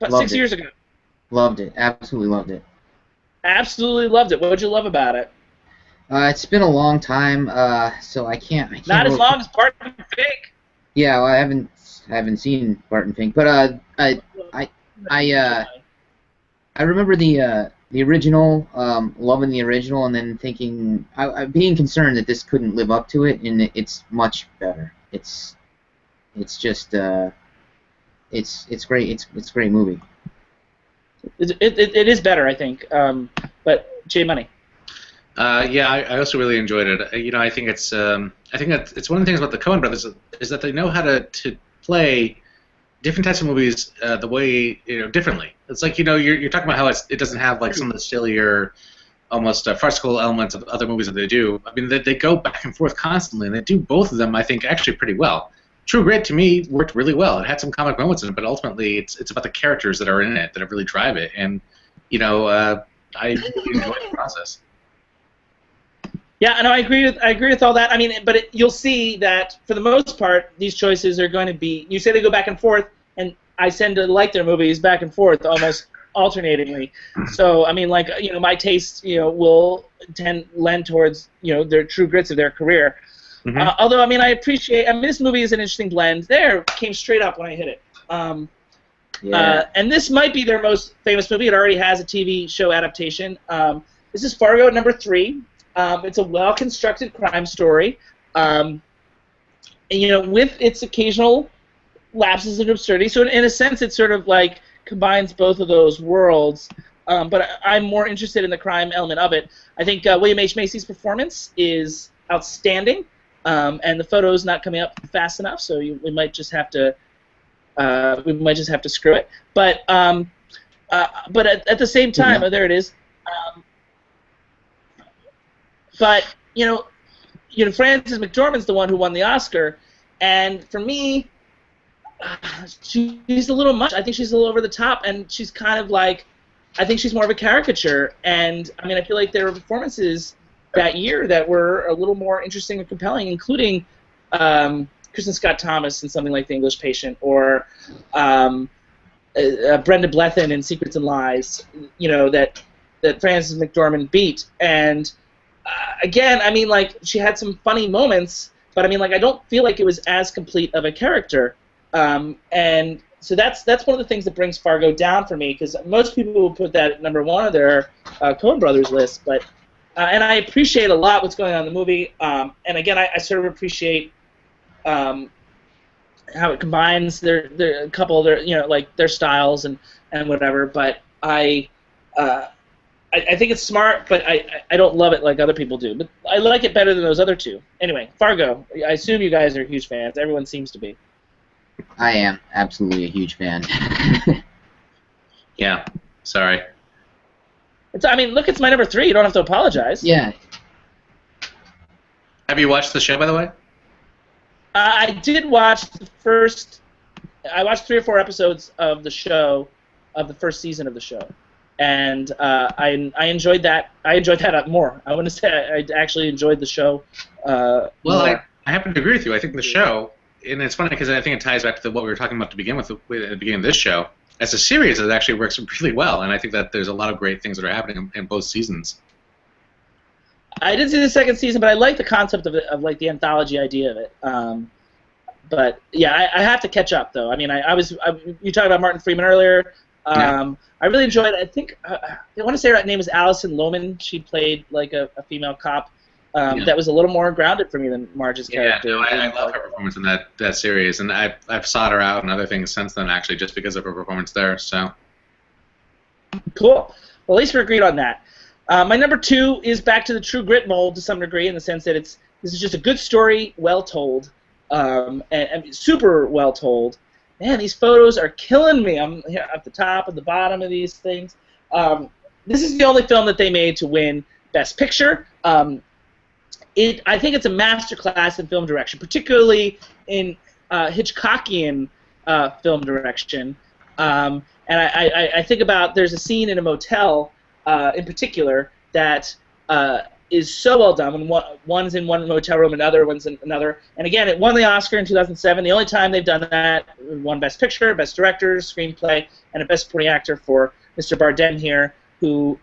about 6 years ago. Loved it. Absolutely loved it. Absolutely loved it. What did you love about it? It's been a long time, so I can't. Not as long as Barton Fink. Yeah, well, I haven't seen Barton Fink, but I remember the original, loving the original, and then thinking, being concerned that this couldn't live up to it, and it's much better. It's just it's great. It's a great movie. It is better, I think. But Jay Money. Yeah, I also really enjoyed it. I think it's one of the things about the Coen Brothers is that they know how to play different types of movies the way differently. It's like you're talking about how it doesn't have like some of the sillier, almost farcical elements of other movies that they do. I mean, they go back and forth constantly, and they do both of them, I think, actually pretty well. True Grit to me worked really well. It had some comic moments in it, but ultimately it's about the characters that are in it that really drive it, and I really enjoyed the process. Yeah, no, I agree with all that. I mean, but you'll see that for the most part, these choices are going to be. You say they go back and forth, and I tend to like their movies back and forth almost alternatingly. So I mean, like my taste, will lend towards their True Grits of their career. Mm-hmm. Although I mean, I appreciate. I mean, this movie is an interesting blend. There came straight up when I hit it. And this might be their most famous movie. It already has a TV show adaptation. This is Fargo #3. It's a well-constructed crime story, and with its occasional lapses into absurdity. So in a sense, it sort of like combines both of those worlds. But I'm more interested in the crime element of it. I think William H. Macy's performance is outstanding, and the photo's not coming up fast enough, so we might just have to screw it. But at the same time, there it is. But Frances McDormand's the one who won the Oscar, and for me, she's a little much. I think she's a little over the top, and she's kind of like, I think she's more of a caricature. And I mean, I feel like there were performances that year that were a little more interesting and compelling, including Kristen Scott Thomas in something like The English Patient, or Brenda Blethyn in Secrets and Lies. That Frances McDormand beat. And again, I mean, like, she had some funny moments, but I mean, like, I don't feel like it was as complete of a character. And So that's one of the things that brings Fargo down for me, because most people will put that at number one of their Coen Brothers list, but and I appreciate a lot what's going on in the movie, and again, I sort of appreciate how it combines their a couple of their like their styles and whatever, but I think it's smart, but I don't love it like other people do, but I like it better than those other two. Anyway, Fargo, I assume you guys are huge fans. Everyone seems to be. I am absolutely a huge fan. Yeah, sorry. I mean, look, it's my number 3. You don't have to apologize. Yeah. Have you watched the show, by the way? I did watch the first. I watched 3 or 4 episodes of the show, of the first season of the show, and I enjoyed that. I enjoyed that more. I want to say I actually enjoyed the show. Well, more. I happen to agree with you. I think the show, and it's funny because I think it ties back to what we were talking about to begin with at the beginning of this show. As a series, it actually works really well, and I think that there's a lot of great things that are happening in both seasons. I didn't see the second season, but I like the concept of like the anthology idea of it. But yeah, I have to catch up though. I mean, you talked about Martin Freeman earlier. Yeah. I really enjoyed it. I think I want to say her name is Allison Lohman. She played like a female cop. Yeah. That was a little more grounded for me than Marge's character. Yeah, I love her performance in that series, and I've sought her out and other things since then, actually, just because of her performance there. So cool. Well, at least we're agreed on that. My number 2 is back to the True Grit mold to some degree, in the sense that this is just a good story, well told, and super well told. Man, these photos are killing me. I'm here at the top and the bottom of these things. This is the only film that they made to win Best Picture. I think it's a masterclass in film direction, particularly in Hitchcockian film direction. And I think about, there's a scene in a motel in particular that is so well done. When one's in one motel room, another one's in another. And again, it won the Oscar in 2007. The only time they've done that, it won Best Picture, Best Director, Screenplay, and a Best Supporting Actor for Mr. Bardem here, who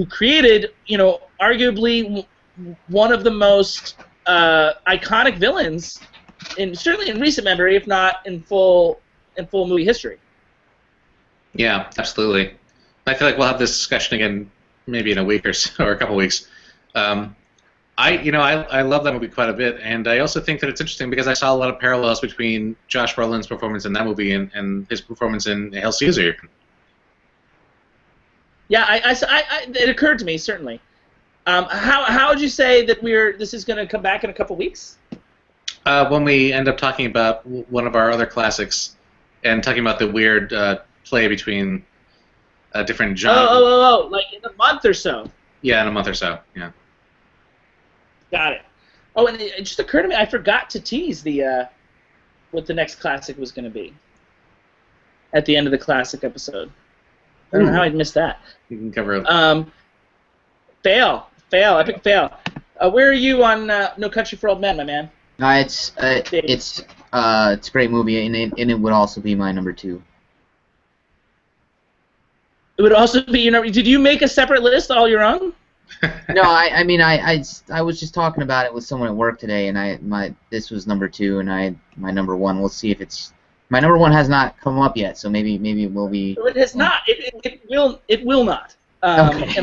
created, arguably one of the most iconic villains, certainly in recent memory, if not in full movie history. yeah, absolutely. I feel like we'll have this discussion again, maybe in a week or so, or a couple weeks. I love that movie quite a bit, and I also think that it's interesting because I saw a lot of parallels between Josh Brolin's performance in that movie and his performance in Hail Caesar. Yeah, it occurred to me, certainly. How would you say that this is going to come back in a couple weeks? When we end up talking about one of our other classics and talking about the weird play between different genres. Oh, like in a month or so. Yeah, in a month or so, yeah. Got it. Oh, and it just occurred to me, I forgot to tease what the next classic was going to be at the end of the classic episode. I don't know how I'd missed that. You can cover it. Fail, epic fail. Where are you on No Country for Old Men, my man? It's a great movie, and it would also be my number 2. It would also be your number. Did you make a separate list all your own? No, I was just talking about it with someone at work today, and this was number 2, and my number 1. We'll see if it's my number 1 has not come up yet, so maybe it will be. It has not. It will not. Okay.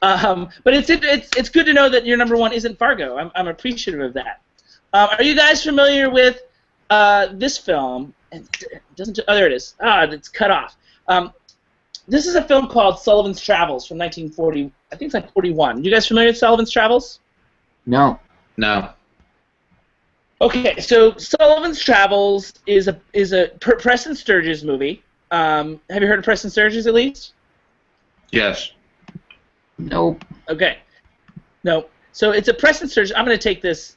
But it's good to know that your number 1 isn't Fargo. I'm appreciative of that. Are you guys familiar with this film? There it is. It's cut off. This is a film called Sullivan's Travels from 1940. I think it's like 41. You guys familiar with Sullivan's Travels? No. No. Okay, so Sullivan's Travels is a Preston Sturges movie. Have you heard of Preston Sturges at least? Yes. Nope. Okay. No. So it's a Preston Sturges. I'm going to take this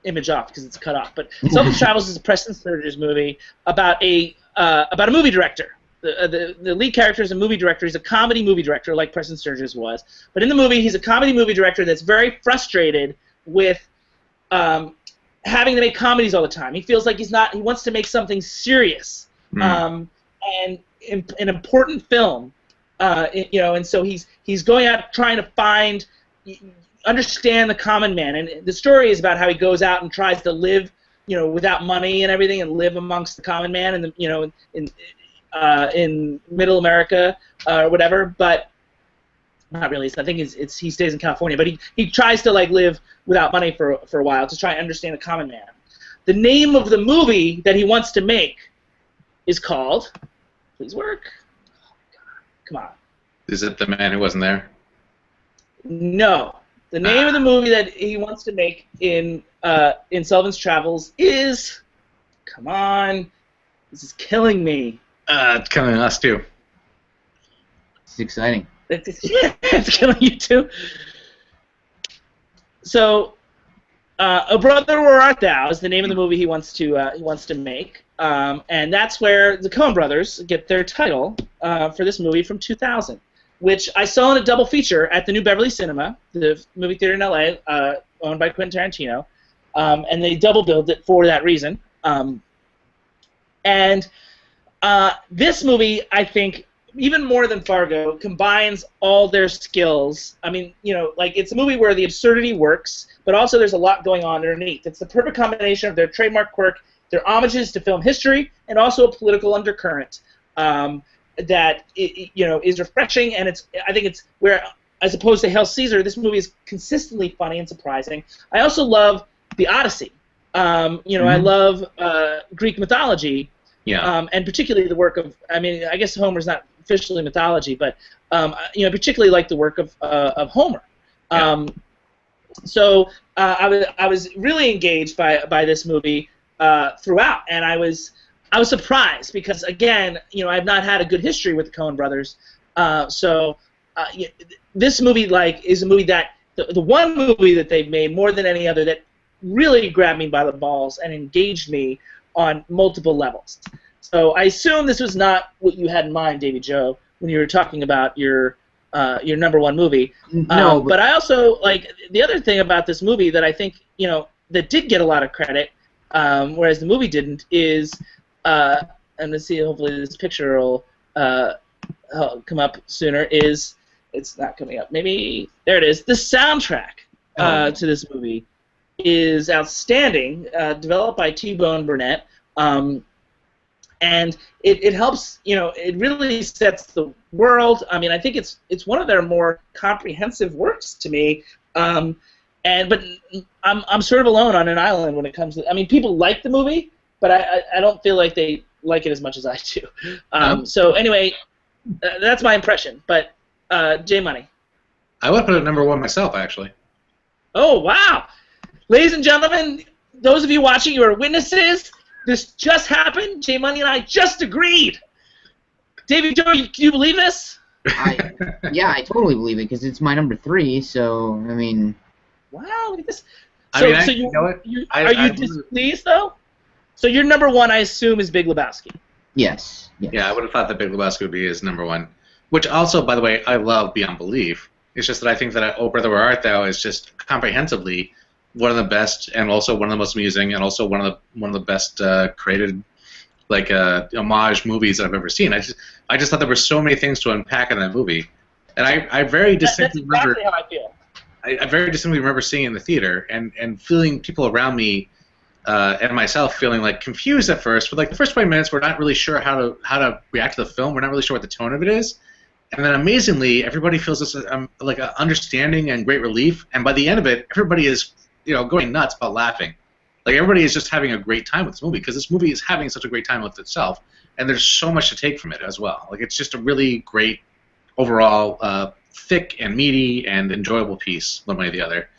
image off because it's cut off. But Sullivan's Travels is a Preston Sturges movie about a movie director. The lead character is a movie director. He's a comedy movie director, like Preston Sturges was. But in the movie, he's a comedy movie director that's very frustrated with having to make comedies all the time. He feels like he wants to make something serious and an important film. And so he's going out trying to understand the common man. And the story is about how he goes out and tries to live without money and everything, and live amongst the common man, and in Middle America or whatever. But not really. I think he stays in California, but he tries to live without money for a while to try and understand the common man. The name of the movie that he wants to make is called. Please work. Oh my God. Come on. Is it The Man Who Wasn't There? No. The name of the movie that he wants to make in Sullivan's Travels is. Come on. This is killing me. It's killing us too. It's exciting. It's killing you too. So, "O Brother, Where Art Thou" is the name of the movie he wants to make, and that's where the Coen Brothers get their title for this movie from 2000, which I saw in a double feature at the New Beverly Cinema, the movie theater in LA, owned by Quentin Tarantino, and they double billed it for that reason. And this movie, I think, even more than Fargo, combines all their skills. I mean, it's a movie where the absurdity works, but also there's a lot going on underneath. It's the perfect combination of their trademark quirk, their homages to film history, and also a political undercurrent that is refreshing. And I think it's where, as opposed to Hail Caesar, this movie is consistently funny and surprising. I also love the Odyssey. I love Greek mythology. Yeah. And particularly the work of, I guess Homer's not officially mythology, but particularly like the work of Homer. Yeah. So I was really engaged by this movie throughout, and I was surprised because, again, I've not had a good history with the Coen Brothers. This movie is a movie that the one movie that they've made more than any other that really grabbed me by the balls and engaged me on multiple levels. So I assume this was not what you had in mind, Davie Joe, when you were talking about your number one movie. No, but I also the other thing about this movie that I think that did get a lot of credit, whereas the movie didn't, is and let's see, hopefully this picture will come up sooner. It's not coming up? Maybe there it is. The soundtrack to this movie is outstanding, developed by T-Bone Burnett, and it helps. It really sets the world. I think it's one of their more comprehensive works to me. But I'm sort of alone on an island when it comes to. People like the movie, but I don't feel like they like it as much as I do. So anyway, that's my impression. But J Money. I would put it number one myself, actually. Oh wow! Ladies and gentlemen, those of you watching, you are witnesses. This just happened. J Money and I just agreed. Davie Joe, do you believe this? Yeah, I totally believe it because it's my number 3. So Wow, look at this. So you know what? Are you displeased though? So your number 1, I assume, is Big Lebowski. Yes. Yeah, I would have thought that Big Lebowski would be his number 1. Which also, by the way, I love beyond belief. It's just that I think that "Oh Brother, Where Art Thou" is just comprehensively one of the best, and also one of the most amusing, and also one of the best created homage movies that I've ever seen. I just thought there were so many things to unpack in that movie, and I very distinctly remember. That's exactly how I feel. I very distinctly remember seeing it in the theater and feeling people around me and myself feeling confused at first. For the first 20 minutes, we're not really sure how to react to the film. We're not really sure what the tone of it is. And then amazingly, everybody feels this an understanding and great relief. And by the end of it, everybody is going nuts about laughing. Everybody is just having a great time with this movie because this movie is having such a great time with itself. And there's so much to take from it as well. It's just a really great overall thick and meaty and enjoyable piece, one way or the other.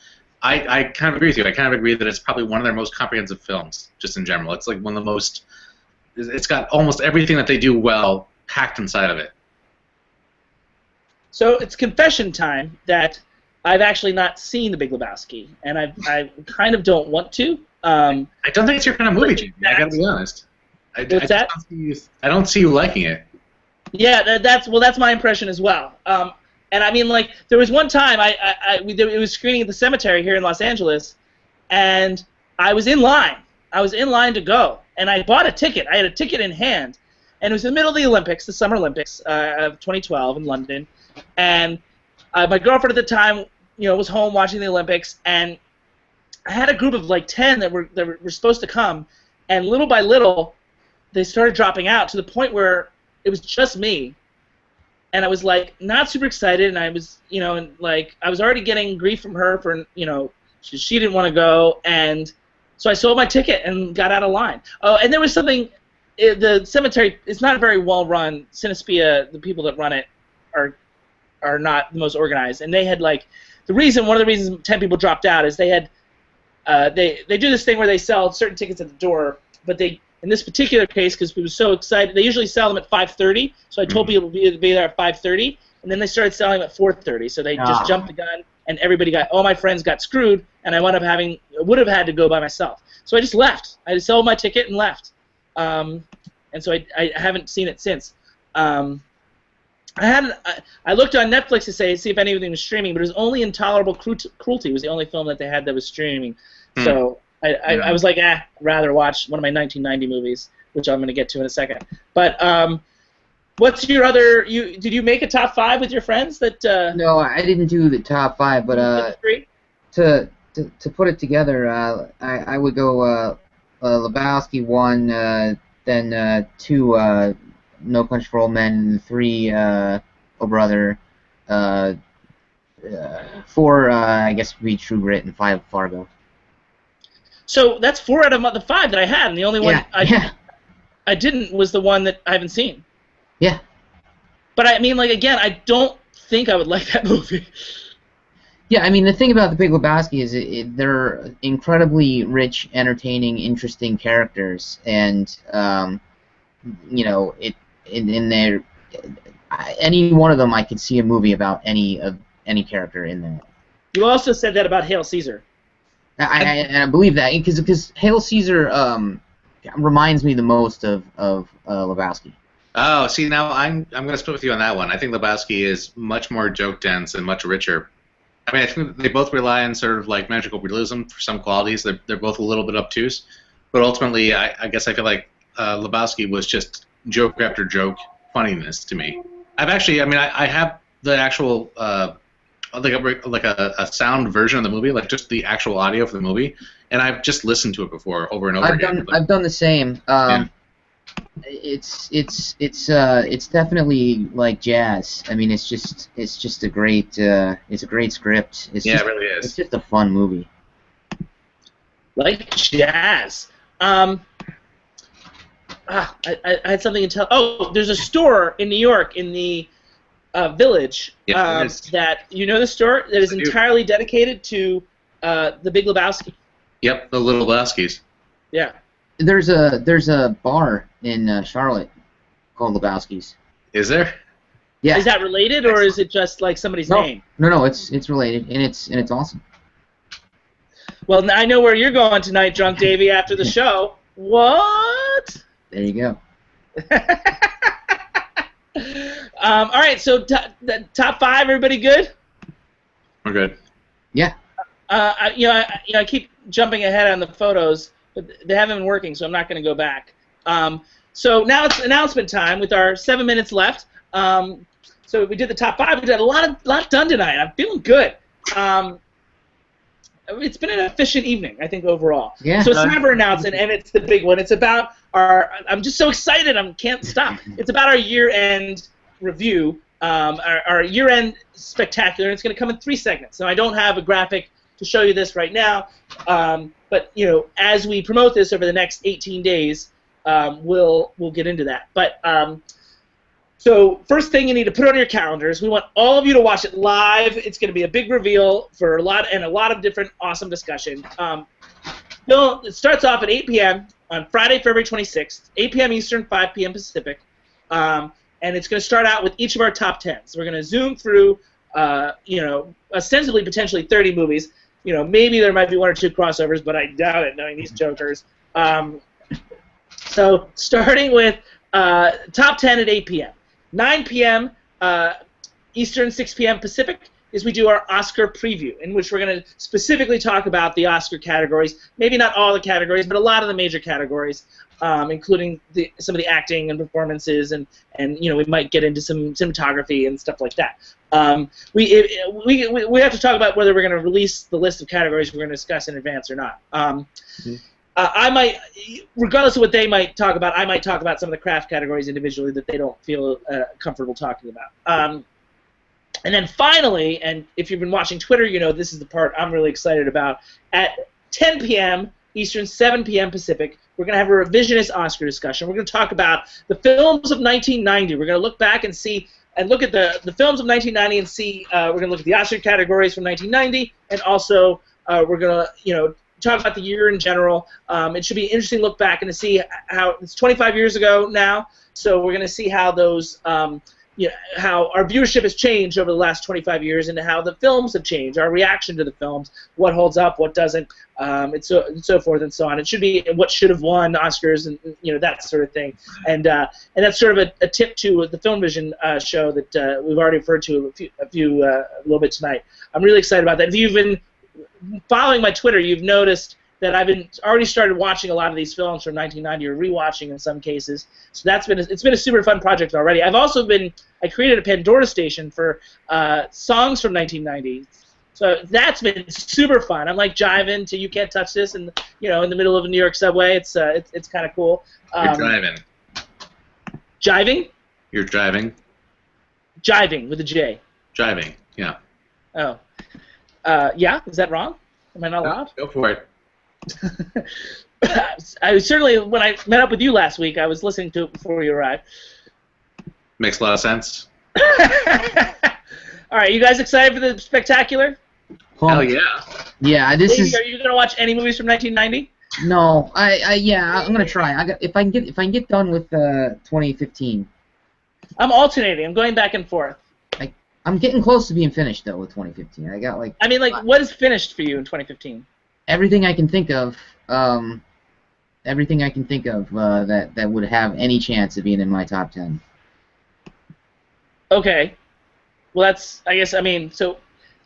I kind of agree with you. I kind of agree that it's probably one of their most comprehensive films, just in general. It's one of the most. It's got almost everything that they do well packed inside of it. So it's confession time that I've actually not seen The Big Lebowski, and I kind of don't want to. I don't think it's your kind of movie, Jamie. I gotta be honest. I don't see you liking it. Yeah, that's my impression as well. And there was one time it was screening at the cemetery here in Los Angeles, and I was in line. I was in line to go, and I bought a ticket. I had a ticket in hand, and it was in the middle of the Olympics, the Summer Olympics of 2012 in London, and my girlfriend at the time, was home watching the Olympics, and I had a group of like 10 that were supposed to come, and little by little, they started dropping out to the point where it was just me, and I was like not super excited, and I was and like I was already getting grief from her for she didn't want to go, and so I sold my ticket and got out of line. Oh, and there was something. The cemetery is not very well run. Cinespia, the people that run it, are not the most organized, and they had like one of the reasons 10 people dropped out is they had they do this thing where they sell certain tickets at the door, but they in this particular case because we were so excited, they usually sell them at 5:30. So I told people to be there at 5:30, and then they started selling them at 4:30. So they just jumped the gun, and all my friends got screwed, and I would have had to go by myself. So I just left. I just sold my ticket and left, and so I haven't seen it since. I looked on Netflix to see if anything was streaming, but it was only Intolerable Cruelty was the only film that they had that was streaming. So I was like, I'd rather watch one of my 1990 movies, which I'm going to get to in a second. But what's your other? Did you make a top 5 with your friends? No, I didn't do the top 5, but to put it together, I would go Lebowski 1, then 2 No Country for Old Men, and 3 Oh Brother, 4 I guess would be True Grit, and 5 Fargo. So that's 4 out of the 5 that I had, and the only one I didn't was the one that I haven't seen. Yeah. But I mean, like again, I don't think I would like that movie. Yeah, I mean the thing about The Big Lebowski is they're incredibly rich, entertaining, interesting characters, and in there, any one of them I could see a movie about any character in there. You also said that about Hail Caesar. I believe that because Hail Caesar reminds me the most of Lebowski. Oh, see, now I'm going to split with you on that one. I think Lebowski is much more joke dense and much richer. I mean, I think they both rely on sort of like magical realism for some qualities. They're both a little bit obtuse, but ultimately, I guess I feel like Lebowski was just joke after joke funniness to me. I have the actual like a sound version of the movie, like just the actual audio for the movie, and I've just listened to it before over and over again. I've done the same. Yeah. It's definitely like jazz. I mean, it's just a great script. It really is. It's just a fun movie. Like jazz. I had something to tell. Oh, there's a store in New York in the Village that the store that is entirely dedicated to The Big Lebowski. Yep, the Little Lebowskis. Yeah. There's a bar in Charlotte called Lebowski's. Is there? Yeah. Is that related, or is it just like somebody's name? No, it's related, and it's awesome. Well, I know where you're going tonight, Drunk Davie, after the show. What? There you go. All right, so the top 5, everybody good? We're good. Yeah. I keep jumping ahead on the photos, but they haven't been working, so I'm not going to go back. So now it's announcement time with our 7 minutes left. So we did the top 5. We did a lot done tonight. I'm feeling good. It's been an efficient evening, I think, overall. Yeah. So it's time for announcement, and it's the big one. It's about I'm just so excited. I can't stop. It's about our year-end review, our year-end spectacular. And it's going to come in 3 segments. So I don't have a graphic to show you this right now, but as we promote this over the next 18 days, we'll get into that. But so first thing you need to put on your calendars. We want all of you to watch it live. It's going to be a big reveal for a lot of different awesome discussion. It starts off at 8 p.m. on Friday, February 26th, 8 p.m. Eastern, 5 p.m. Pacific, and it's going to start out with each of our top 10s. We're going to zoom through, ostensibly potentially 30 movies. Maybe there might be 1 or 2 crossovers, but I doubt it, knowing these jokers. So starting with top 10 at 8 p.m. 9 p.m. Eastern, 6 p.m. Pacific, is we do our Oscar preview, in which we're going to specifically talk about the Oscar categories. Maybe not all the categories, but a lot of the major categories, including some of the acting and performances, and we might get into some cinematography and stuff like that. We have to talk about whether we're going to release the list of categories we're going to discuss in advance or not. I might, regardless of what they might talk about, I might talk about some of the craft categories individually that they don't feel comfortable talking about. And then finally, and if you've been watching Twitter, you know this is the part I'm really excited about. At 10 p.m. Eastern, 7 p.m. Pacific, we're going to have a revisionist Oscar discussion. We're going to talk about the films of 1990. We're going to look back and see, and look at the films of 1990 and see. We're going to look at the Oscar categories from 1990, and also we're going to talk about the year in general. It should be an interesting look back and to see how it's 25 years ago now. So we're going to see how those, how our viewership has changed over the last 25 years, and how the films have changed, our reaction to the films, what holds up, what doesn't, and so forth and so on. It should be what should have won Oscars, and that sort of thing. And that's sort of a tip to the Film Vision show that we've already referred to a little bit tonight. I'm really excited about that. If you've been following my Twitter, you've noticed that I've already started watching a lot of these films from 1990, or rewatching in some cases. So it's been a super fun project already. I've also I created a Pandora station for songs from 1990. So that's been super fun. I'm like jiving to "You Can't Touch This," and in the middle of a New York subway. It's kind of cool. You're driving. Jiving? You're driving. Jiving with a J. Driving. Yeah. Oh. Yeah? Is that wrong? Am I not allowed? Go for it. I certainly, when I met up with you last week, I was listening to it before you arrived. Makes a lot of sense. All right, you guys excited for the spectacular? Hell yeah. Yeah, Are you gonna watch any movies from 1990? No, I'm gonna try. If I can get done with 2015. I'm alternating. I'm going back and forth. I'm getting close to being finished though with 2015. I got what is finished for you in 2015? Everything I can think of. Everything I can think of that would have any chance of being in my top 10. Okay. Well, that's, I guess, so,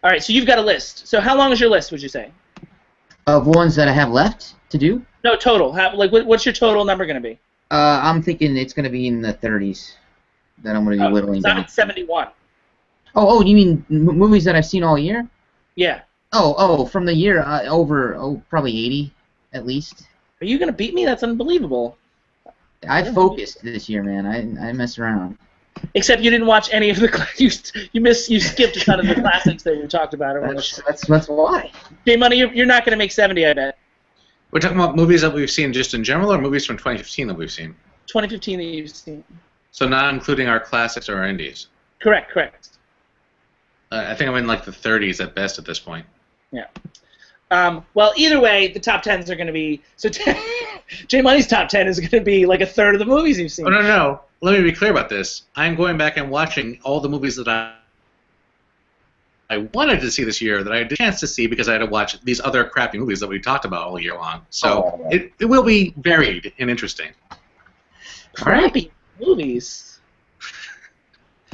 all right, so you've got a list. So how long is your list, would you say? Of ones that I have left to do? No, total. What's your total number going to be? I'm thinking it's going to be in the 30s that I'm going to be whittling down. I'm at 71. Oh, you mean movies that I've seen all year? Yeah. Oh, from the year, probably 80 at least. Are you going to beat me? That's unbelievable. I focused this year, man. I mess around. Except you didn't watch any of the you skipped a ton of the classics that we talked about. That's why. J Money, you're not going to make 70, I bet. We're talking about movies that we've seen just in general, or movies from 2015 that we've seen? 2015 that you've seen. So not including our classics or our indies. Correct. I think I'm in like the 30s at best at this point. Yeah. Well, either way, the top 10s are going to be J Money's top 10 is going to be like a third of the movies you've seen. Oh no. Let me be clear about this. I'm going back and watching all the movies that I wanted to see this year that I had a chance to see because I had to watch these other crappy movies that we talked about all year long. So it will be varied and interesting. Crappy movies.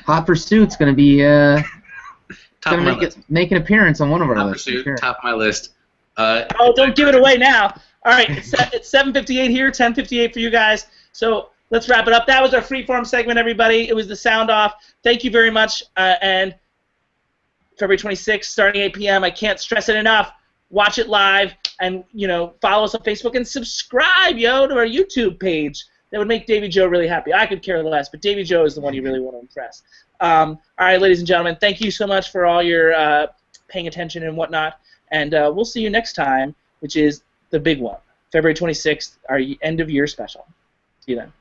Hot Pursuit's going to be make an appearance on one of our Hot lists. Pursuit, Sure. top of my list. Don't give it away now. All right, it's 7:58 here, 10:58 for you guys. So let's wrap it up. That was our freeform segment, everybody. It was the sound off. Thank you very much. And February 26th, starting 8 p.m. I can't stress it enough. Watch it live, and follow us on Facebook and subscribe, to our YouTube page. That would make Davie Joe really happy. I could care less, but Davie Joe is the one you really want to impress. All right, ladies and gentlemen, thank you so much for all your paying attention and whatnot. And we'll see you next time, which is the big one, February 26th, our end-of-year special. See you then.